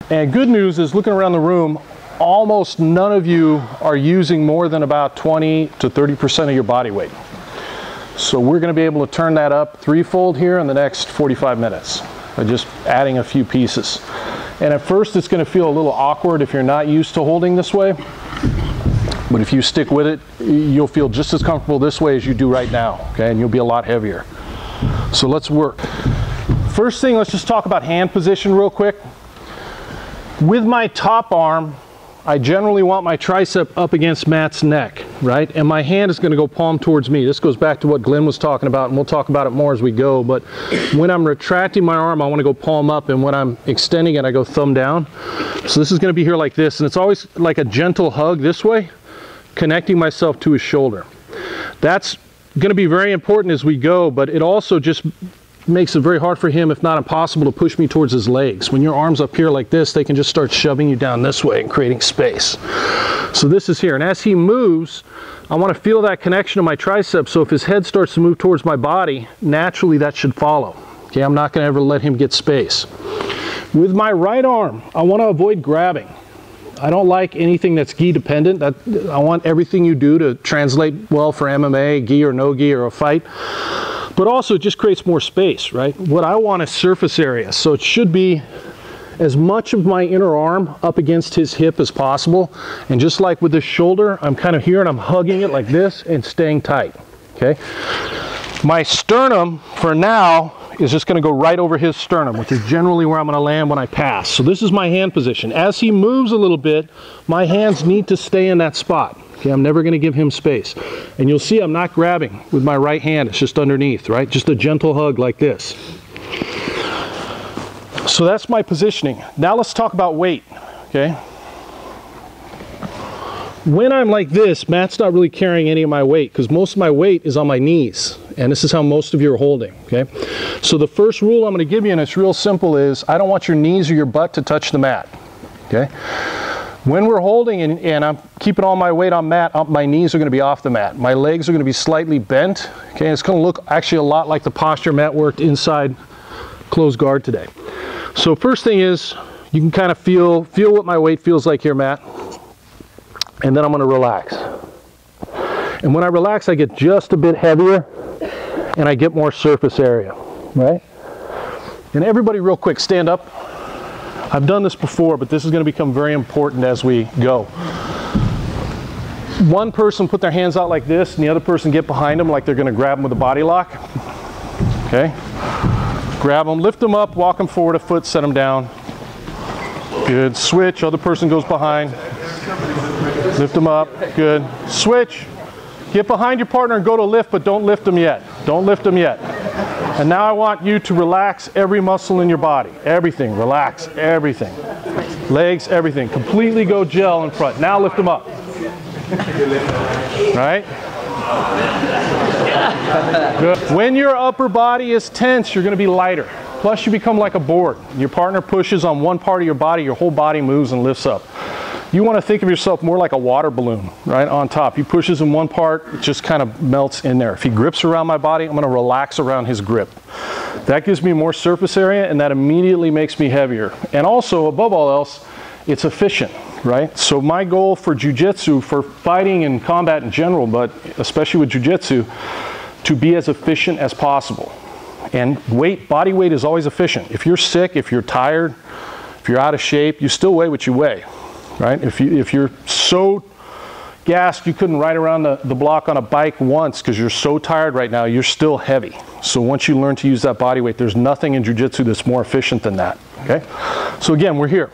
And good news is, looking around the room, almost none of you are using more than about 20 to 30% of your body weight. So we're going to be able to turn that up threefold here in the next 45 minutes by just adding a few pieces. And at first it's going to feel a little awkward if you're not used to holding this way. But if you stick with it, you'll feel just as comfortable this way as you do right now, okay? And you'll be a lot heavier. So let's work. First thing, let's just talk about hand position real quick. With my top arm, I generally want my tricep up against Matt's neck, right? And my hand is going to go palm towards me. This goes back to what Glenn was talking about, and we'll talk about it more as we go. But when I'm retracting my arm, I want to go palm up, and when I'm extending it, I go thumb down. So this is going to be here like this, and it's always like a gentle hug this way, connecting myself to his shoulder. That's going to be very important as we go, but it also just makes it very hard for him, if not impossible, to push me towards his legs. When your arm's up here like this, they can just start shoving you down this way and creating space. So this is here, and as he moves, I want to feel that connection to my triceps, so if his head starts to move towards my body, naturally that should follow. Okay, I'm not going to ever let him get space. With my right arm, I want to avoid grabbing. I don't like anything that's gi dependent. I want everything you do to translate well for MMA, gi or no gi or a fight. But also it just creates more space, right? What I want is surface area. So it should be as much of my inner arm up against his hip as possible. And just like with the shoulder, I'm kind of here and I'm hugging it like this and staying tight, okay? My sternum for now is just going to go right over his sternum, which is generally where I'm going to land when I pass. So this is my hand position. As he moves a little bit, my hands need to stay in that spot. Okay, I'm never going to give him space. And you'll see I'm not grabbing with my right hand. It's just underneath, right? Just a gentle hug like this. So that's my positioning. Now let's talk about weight, okay? When I'm like this, Matt's not really carrying any of my weight because most of my weight is on my knees. And this is how most of you are holding, okay? So the first rule I'm going to give you, and it's real simple, is I don't want your knees or your butt to touch the mat, okay? When we're holding and I'm keeping all my weight on mat, my knees are going to be off the mat. My legs are going to be slightly bent, okay? It's going to look actually a lot like the posture Matt worked inside closed guard today. So first thing is, you can kind of feel what my weight feels like here, Matt. And then I'm going to relax. And when I relax, I get just a bit heavier and I get more surface area, right? And everybody real quick, stand up. I've done this before, but this is going to become very important as we go. One person put their hands out like this and the other person get behind them like they're going to grab them with a body lock. Okay? Grab them, lift them up, walk them forward a foot, set them down. Good. Switch, other person goes behind. Lift them up, good. Switch. Get behind your partner and go to lift, but don't lift them yet. Don't lift them yet. And now I want you to relax every muscle in your body. Everything, relax, everything. Legs, everything. Completely go gel in front. Now lift them up. Right? Good. When your upper body is tense, you're going to be lighter. Plus you become like a board. Your partner pushes on one part of your body, your whole body moves and lifts up. You want to think of yourself more like a water balloon, right, on top. He pushes in one part, it just kind of melts in there. If he grips around my body, I'm going to relax around his grip. That gives me more surface area, and that immediately makes me heavier. And also, above all else, it's efficient, right? So my goal for jiu-jitsu, for fighting and combat in general, but especially with jiu-jitsu, to be as efficient as possible. And weight, body weight is always efficient. If you're sick, if you're tired, if you're out of shape, you still weigh what you weigh. Right? If you're so gassed you couldn't ride around the block on a bike once because you're so tired right now, you're still heavy. So once you learn to use that body weight, there's nothing in jiu-jitsu that's more efficient than that. Okay? So again, we're here.